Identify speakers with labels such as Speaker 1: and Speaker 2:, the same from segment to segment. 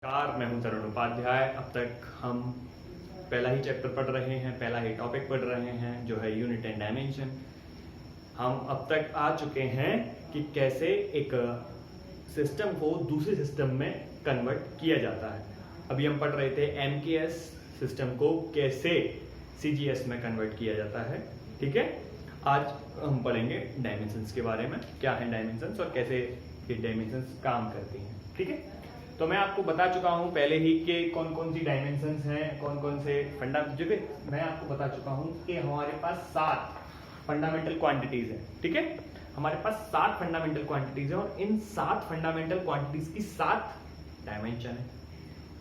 Speaker 1: नमस्कार, मैं हूं तरुण उपाध्याय। अब तक हम पहला ही चैप्टर पढ़ रहे हैं, पहला ही टॉपिक पढ़ रहे हैं जो है यूनिट एंड डायमेंशन। हम अब तक आ चुके हैं कि कैसे एक सिस्टम को दूसरे सिस्टम में कन्वर्ट किया जाता है। अभी हम पढ़ रहे थे एमकेएस सिस्टम को कैसे सीजीएस में कन्वर्ट किया जाता है। ठीक है, आज हम पढ़ेंगे डायमेंशंस के बारे में, क्या है डायमेंशंस और कैसे ये डायमेंशंस काम करती हैं। ठीक है, तो मैं आपको बता चुका हूं पहले ही कि कौन कौन सी डायमेंशंस हैं, कौन कौन से मैं आपको बता चुका हूं कि हमारे पास 7 फंडामेंटल क्वांटिटीज हैं। ठीक है, हमारे पास 7 फंडामेंटल क्वांटिटीज हैं और इन 7 फंडामेंटल क्वांटिटीज की 7 डायमेंशन है।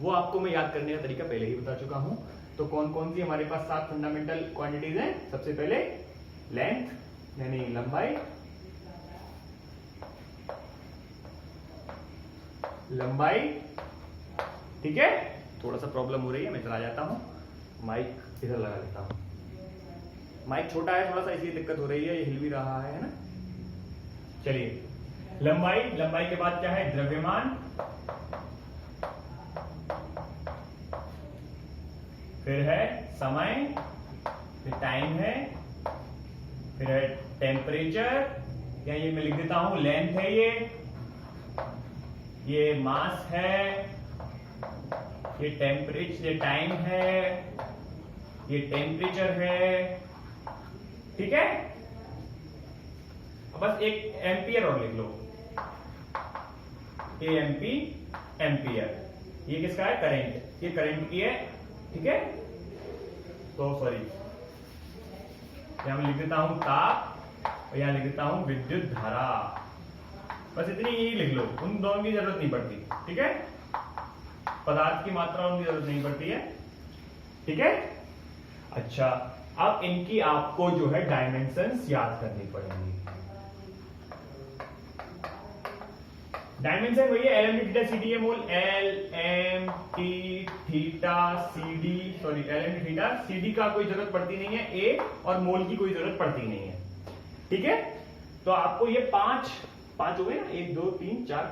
Speaker 1: वो आपको मैं याद करने का तरीका पहले ही बता चुका हूं। तो कौन कौन सी हमारे पास 7 फंडामेंटल क्वांटिटीज हैं? सबसे पहले लेंथ यानी लंबाई, ठीक है। थोड़ा सा प्रॉब्लम हो रही है, मैं चला जाता हूं, माइक इधर लगा लेता हूं। माइक छोटा है थोड़ा सा, इसलिए दिक्कत हो रही है, ये हिल भी रहा है ना। चलिए, लंबाई के बाद क्या है? द्रव्यमान, फिर है समय, फिर टाइम है, फिर है टेम्परेचर, या ये मैं लिख देता हूं लेंथ है, ये मास है, ये टेम्परेचर, ये टाइम है, ये टेम्परेचर है। ठीक है, अब बस एक एम्पियर और लिख लो, एम्पियर। ये किसका है? करंट, ये करंट की है। ठीक है, तो सॉरी, यहां मैं लिख देता हूं ताप और यहां लिख देता हूं विद्युत धारा। बस इतनी ही लिख लो, उन दोनों की जरूरत नहीं पड़ती। ठीक है, पदार्थ की मात्रा उनकी जरूरत नहीं पड़ती है। ठीक है, अच्छा, अब इनकी आपको जो है डायमेंशंस याद करनी पड़ेंगी। डायमेंशन वही है L M T theta C D A mole, L M T theta C D, sorry L M T theta C D का कोई जरूरत पड़ती नहीं है, ए और मोल की कोई जरूरत पड़ती नहीं है। ठीक है, तो आपको ये पांच हो गए ना, 1 2 3 4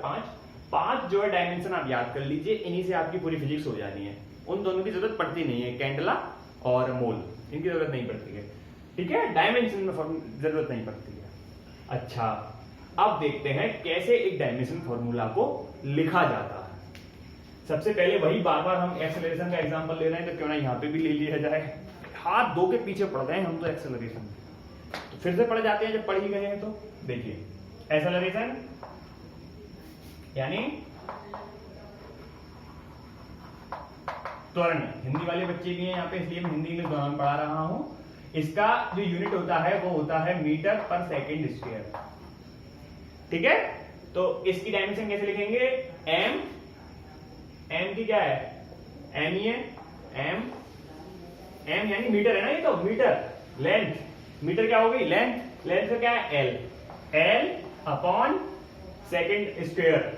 Speaker 1: 5 जो है डायमेंशन आप याद कर लीजिए। इन्हीं से आपकी पूरी फिजिक्स हो जानी है। उन दोनों की जरूरत पड़ती नहीं है, कैंडला और मोल, इनकी जरूरत नहीं पड़ती है। ठीक है, डायमेंशन में जरूरत नहीं पड़ती है। अच्छा, अब देखते हैं कैसे एक डायमेंशन फॉर्मूला को लिखा जाता है। सबसे पहले वही बार हम एक्सेलरेशन का एग्जांपल ले रहे हैं, तो क्यों ना यहां पे भी ले लिया जाए। हाथ दो के पीछे पड़ गए हम तो एक्सेलरेशन, तो फिर से पढ़ जाते हैं जब पढ़ ही गए हैं। तो देखिए, एक्सेलरेशन यानी त्वरण। हिंदी वाले बच्चे भी हैं यहाँ पे, इसलिए मैं हिंदी इंग्लिश दोनों में पढ़ा रहा हूं। इसका जो यूनिट होता है वो होता है मीटर पर सेकंड स्क्वायर। ठीक है, तो इसकी डायमेंशन कैसे लिखेंगे? एम की क्या है? एम ही है, एम यानी मीटर है ना, ये तो मीटर। लेंथ, मीटर क्या हो गई? लेंथ का क्या है? L upon second square.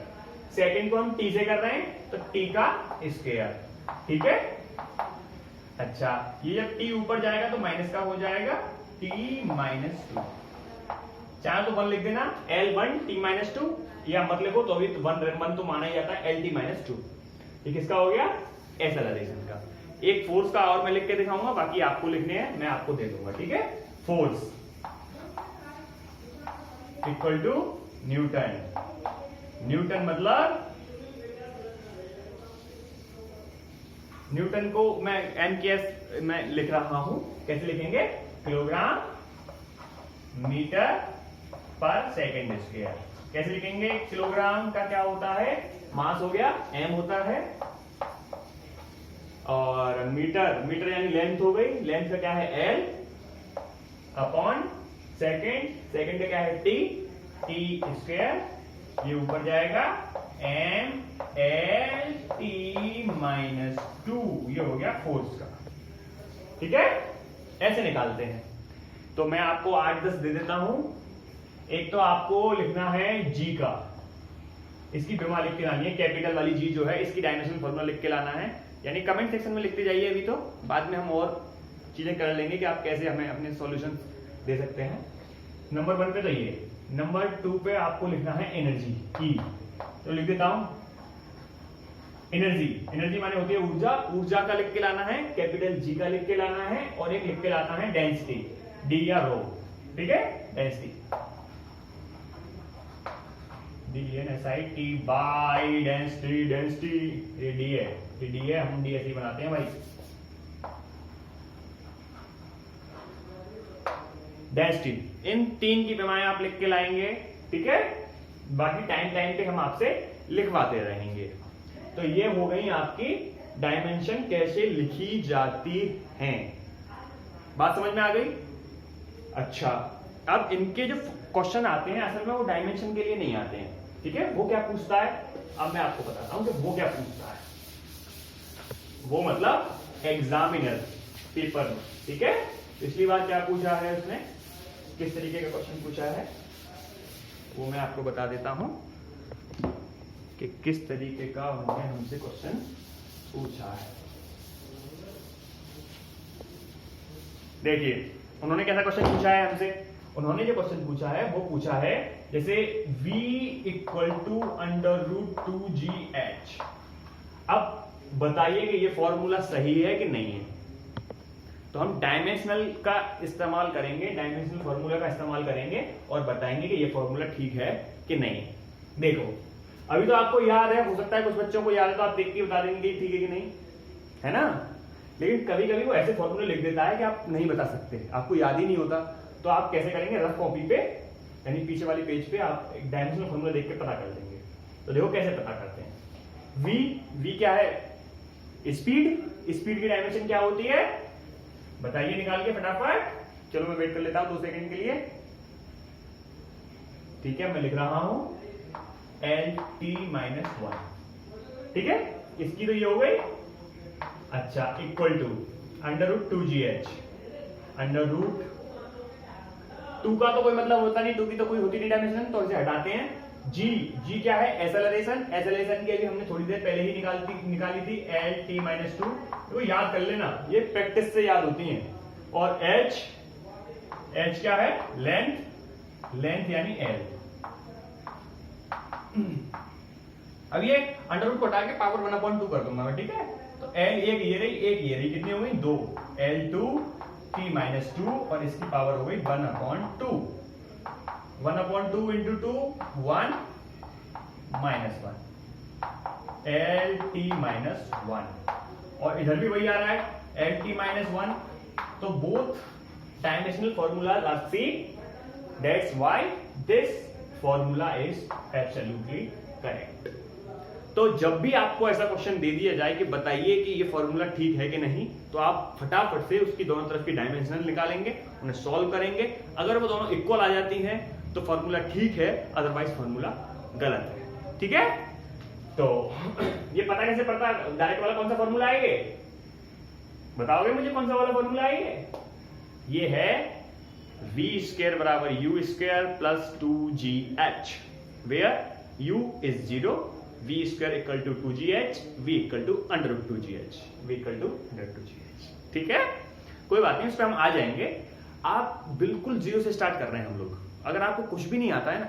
Speaker 1: Second को हम टी से कर रहे हैं तो टी का स्क्वायर। ठीक है, अच्छा, ये जब टी ऊपर जाएगा तो माइनस का हो जाएगा, टी माइनस 2। चाहे तो 1 लिख देना, L1 T माइनस 2, या मत लिखो तो अभी 1 तो माना ही जाता है, LT माइनस 2। ये किसका हो गया? एक्सेलरेशन का। एक फोर्स का और मैं लिख के दिखाऊंगा, बाकी आपको लिखने हैं, मैं आपको दे दूंगा। ठीक है, force equal to newton. Newton मतलब, न्यूटन को मैं एमकेएस में लिख रहा हूं, कैसे लिखेंगे? Kilogram metre per second square. कैसे लिखेंगे? किलोग्राम का क्या होता है? मास हो गया, एम होता है, और मीटर यानी लेंथ हो गई। लेंथ का क्या है? एल अपॉन सेकंड का क्या है? T square. ये ऊपर जाएगा एम एल टी माइनस 2, ये हो गया फोर्स का। ठीक है, ऐसे निकालते हैं। तो मैं आपको 8-10 दे देता हूं। एक तो आपको लिखना है जी का, इसकी विमा लिख के लानी है, कैपिटल वाली जी जो है, इसकी डायमेंशन फॉर्मूला लिख के लाना है। यानी कमेंट सेक्शन में लिखते जाइए, अभी तो बाद में हम और चीजें कर लेंगे कि आप कैसे हमें अपने सॉल्यूशन दे सकते हैं। नंबर 1 पे तो ये, नंबर 2 पे आपको लिखना है एनर्जी, ई। तो लिख देता हूं एनर्जी, एनर्जी माने होती है ऊर्जा, ऊर्जा का लिख के लाना है, कैपिटल जी का लिख के लाना है, और एक लिख के लाना है डेंसिटी, डी या रो, ठीक है, density, DNSIT by density, density ये डी है, ये डी है, हम डी ऐसे ही बनाते हैं भाई। डेंसिटी, इन तीन की पैमाने आप लिख के लाएंगे, ठीक है, बाकी टाइम टाइम पे हम आपसे लिखवाते रहेंगे। तो ये हो गई आपकी डायमेंशन कैसे लिखी जाती हैं, बात समझ में आ गई। अच्छा, अब इनके जो क्वेश्चन आते हैं असल में वो डायमेंशन के लिए नहीं आते हैं, ठीक है, वो क्या पूछता है, अब मैं आपको बताता हूं कि वो क्या पूछता है। वो मतलब एग्जामिनर पेपर में, ठीक है, पिछली बार क्या पूछा है उसने, किस तरीके का क्वेश्चन पूछा है वो मैं आपको बता देता हूं कि किस तरीके का उन्होंने हमसे क्वेश्चन पूछा है। देखिए उन्होंने कैसा क्वेश्चन पूछा है हमसे, उन्होंने जो क्वेश्चन पूछा है वो पूछा है जैसे v इक्वल टू √2gh। अब बताइए कि ये फॉर्मूला सही है कि नहीं है। तो हम डायमेंशनल का इस्तेमाल करेंगे, डायमेंशनल फॉर्मूला का इस्तेमाल करेंगे और बताएंगे कि ये फॉर्मूला ठीक है कि नहीं। देखो अभी तो आपको याद है, हो सकता है कुछ बच्चों को याद है तो आप देख के बता देंगे ठीक है कि नहीं, है ना, लेकिन कभी कभी वो ऐसे फॉर्मूले लिख देता है कि आप नहीं बता सकते, आपको याद ही नहीं होता। तो आप कैसे करेंगे, रफ कॉपी पे यानी पीछे वाली पेज पे आप एक डायमेंशनल फॉर्मूला देख के पता कर देंगे। तो देखो कैसे पता करते हैं। v क्या है, स्पीड, स्पीड की डायमेंशन क्या होती है बताइए निकाल के फटाफट। चलो मैं वेट कर लेता हूं 2 सेकंड के लिए, ठीक है, मैं लिख रहा हूं LT-1, ठीक है, इसकी तो ये हो गई। अच्छा, इक्वल टू √2gh, √2 का तो कोई मतलब होता नहीं, 2 की तो कोई होती नहीं डायमेंशन, तो इसे हटाते हैं। जी क्या है, एसेलरेशन, एसेलरेशन की अभी हमने थोड़ी देर पहले ही निकाली थी LT-2, तो याद कर लेना, ये प्रैक्टिस से याद होती हैं। और h क्या है, लेंथ, लेंथ यानी L। अब ये √2 को हटा के पावर 1/2 कर दूंगा मैं, ठीक है। तो L एक ये रही, एक ये रही, कितनी हो गई 2, L2T-2 और इसकी पावर हो गई 1/2, 1/2 इंटू 2 1 -1, LT-1, और इधर भी वही आ रहा है LT-1। तो both dimensional formula are same, that's why this formula is absolutely correct. तो जब भी आपको ऐसा क्वेश्चन दे दिया जाए कि बताइए कि ये फॉर्मूला ठीक है कि नहीं, तो आप फटाफट से उसकी दोनों तरफ की डायमेंशनल निकालेंगे, उन्हें सॉल्व करेंगे। अगर वो दोनों इक्वल आ जाती हैं तो फॉर्मूला ठीक है, अदरवाइज फॉर्मूला गलत है, ठीक है। तो ये पता कैसे पड़ता है, डायरेक्ट वाला कौन सा फॉर्मूला है, ये बताओगे मुझे कौन सा वाला फॉर्मूला है ये है v² बराबर u² plus 2gh, where u is 0, v² equal to 2gh, v equal to √2gh, v equal to √2gh, ठीक है, कोई बात नहीं, उस पर हम आ जाएंगे। आप बिल्कुल 0 से स्टार्ट कर रहे हैं हम लोग, अगर आपको कुछ भी नहीं आता है ना,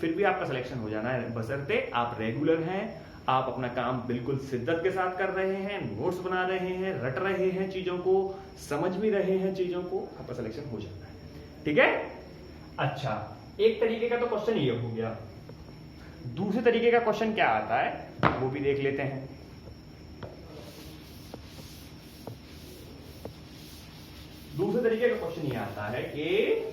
Speaker 1: फिर भी आपका सिलेक्शन हो जाना है, बशर्ते आप रेगुलर हैं, आप अपना काम बिल्कुल शिद्दत के साथ कर रहे हैं, नोट्स बना रहे हैं, रट रहे हैं चीजों को, समझ भी रहे हैं चीजों को, आपका सिलेक्शन हो जाता है, ठीक है। अच्छा, एक तरीके का तो क्वेश्चन ये हो गया, दूसरे तरीके का क्वेश्चन क्या आता है वो भी देख लेते हैं। दूसरे तरीके का क्वेश्चन ये आता है कि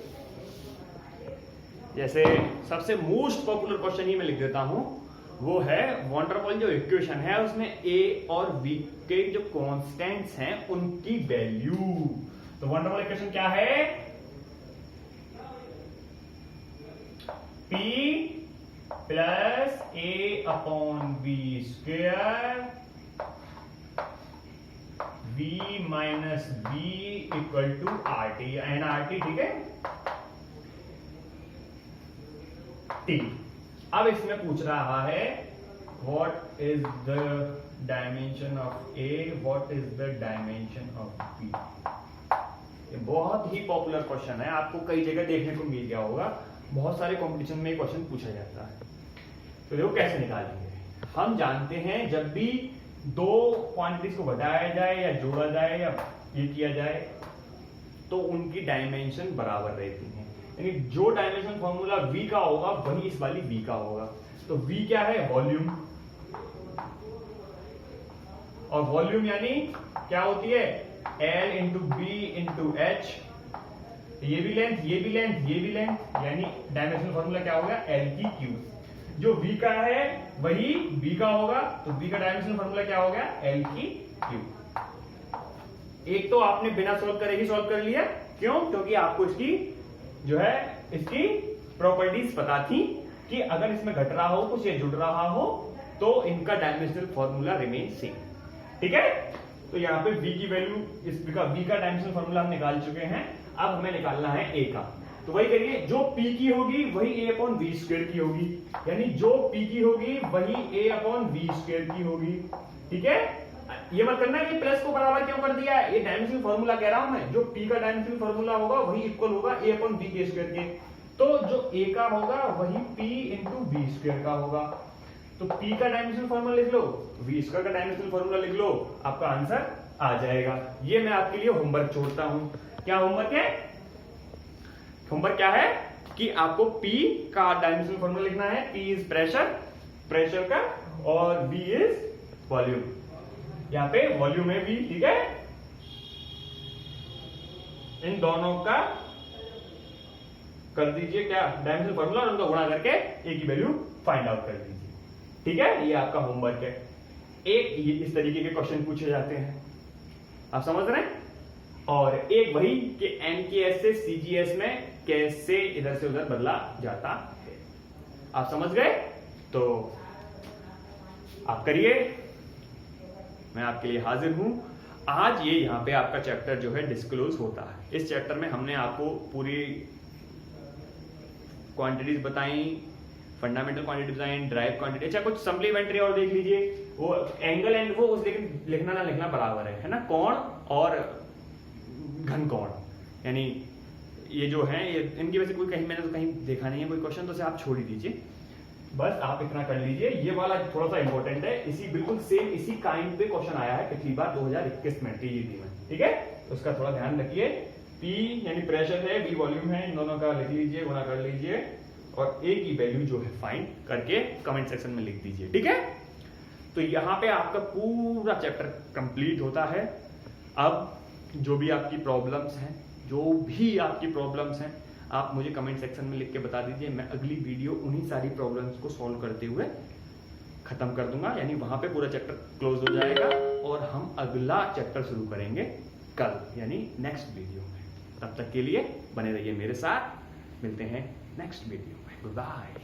Speaker 1: जैसे सबसे मोस्ट पॉपुलर क्वेश्चन ही मैं लिख देता हूं, वो है वॉन डेर वाल जो इक्वेशन है उसमें a और v के जो कांस्टेंट्स हैं उनकी वैल्यू। तो वॉन डेर वाल इक्वेशन क्या है, p plus a/v² v minus v equal to RT, NRT, ठीक है। T, अब इसमें पूछ रहा है what is the dimension of A, what is the dimension of B। ये बहुत ही पॉपुलर क्वेश्चन है, आपको कई जगह देखने को मिल गया होगा, बहुत सारे कंपटीशन में क्वेश्चन पूछा जाता है। तो देखो कैसे निकालेंगे। हम जानते हैं जब भी दो क्वांटिटीज को घटाया जाए या जोड़ा जाए या ये किया जाए तो उनकी डायमेंशन बराबर रहती है, यानी जो डायमेंशन फॉर्मूला V का होगा वही इस वाली V का होगा। तो V क्या है? वॉल्यूम। और वॉल्यूम यानी क्या होती है? L into B into H. ये भी लेंथ, ये भी लेंथ, ये भी लेंथ, यानी डायमेंशनल फॉर्मूला क्या होगा? L की क्यूब। जो V का है वही B का होगा, तो B का डायमेंशनल फॉर्मूला क्या हो गया? L की क्यूब। एक तो आपने बिना सॉल्व करे ही सॉल्व कर लिया, क्यों? क्योंकि आपको इसकी जो है इसकी प्रॉपर्टीज पता थी कि अगर इसमें घट रहा हो कुछ या जुड़ रहा हो तो इनका डायमेंशनल फॉर्मूला रिमेन सेम। ठीक है, तो यहाँ पे V की वैल्यू, इस V का डायमेंशनल फॉर्मूला हम निकाल चुके हैं। अब हमें निकालना है A का, तो वही करिए, जो P की होगी वही A अपॉन V स्क्वायर की होगी, यानी जो P की होगी वही A अपॉन V स्क्वायर की होगी। ठीक है, ये मत करना कि प्लस को बराबर क्यों कर दिया है, ये डायमेंशनल फॉर्मूला कह रहा हूं मैं, जो P का डायमेंशनल फॉर्मूला होगा वही इक्वल होगा A अपॉन V के स्क्वायर के, तो जो A का होगा वही P इंटू V स्क्वायर का होगा। तो P का डायमेंशनल फॉर्मूला लिख लो, V स्क्वायर का डायमेंशनल फॉर्मूला लिख लो, आपका आंसर आ जाएगा। ये मैं आपके लिए होमवर्क छोड़ता हूं। क्या होमवर्क है? होमवर्क क्या है कि आपको P का डायमेंशनल फॉर्मूला लिखना है। P इज प्रेशर, प्रेशर का, और V इज वॉल्यूम। यहां पे वॉल्यूम है V, ठीक है। इन दोनों का कर दीजिए क्या? डायमेंशनल फॉर्मूला, और उनका गुणा करके A की वैल्यू फाइंड आउट कर दीजिए। ठीक है, ये आपका होमवर्क है। एक ये इस तरीके के क्वेश्चन पूछे जाते हैं, आप समझ रहे हैं। और एक वही कि NKS से CGS में कैसे इधर से उधर बदला जाता है, आप समझ गए। तो आप करिए, मैं आपके लिए हाजिर हूं। आज ये यहाँ पे आपका चैप्टर जो है डिस्क्लोज होता है। इस चैप्टर में हमने आपको पूरी क्वांटिटीज बताई, fundamental quantity design, drive quantity. अच्छा, कुछ सप्लीमेंट्री और देख लीजिए, वो एंगल एंड वो उस, लेकिन लिखना ना लिखना बराबर है ना, कोण और घन कोण, यानी ये जो है ये इनकी वजह से कोई कहीं मैंने तो कहीं देखा नहीं है कोई क्वेश्चन, तो आप छोड़ ही दीजिए, बस आप इतना कर लीजिए। ये वाला थोड़ा सा इंपॉर्टेंट है, इसी बिल्कुल सेम इसी काइंड पे क्वेश्चन आया है पिछली बार 2021 में TGT में, ठीक है। उसका थोड़ा ध्यान रखिए। P यानी प्रेशर है, V वॉल्यूम है, इन दोनों का लिख लीजिए, गुणा कर लीजिए, और A की वैल्यू जो है फाइंड करके कमेंट सेक्शन में लिख दीजिए, ठीक है। तो यहाँ पे आपका पूरा चैप्टर कंप्लीट होता है। अब जो भी आपकी प्रॉब्लम्स हैं, आप मुझे कमेंट सेक्शन में लिख के बता दीजिए। मैं अगली वीडियो उन्हीं सारी प्रॉब्लम्स को सॉल्व करते हुए खत्म कर दूंगा, यानी वहां पे पूरा चैप्टर क्लोज हो जाएगा और हम अगला चैप्टर शुरू करेंगे कल, यानी नेक्स्ट वीडियो में। तब तक के लिए बने रहिए मेरे साथ, मिलते हैं नेक्स्ट वीडियो में। Good bye.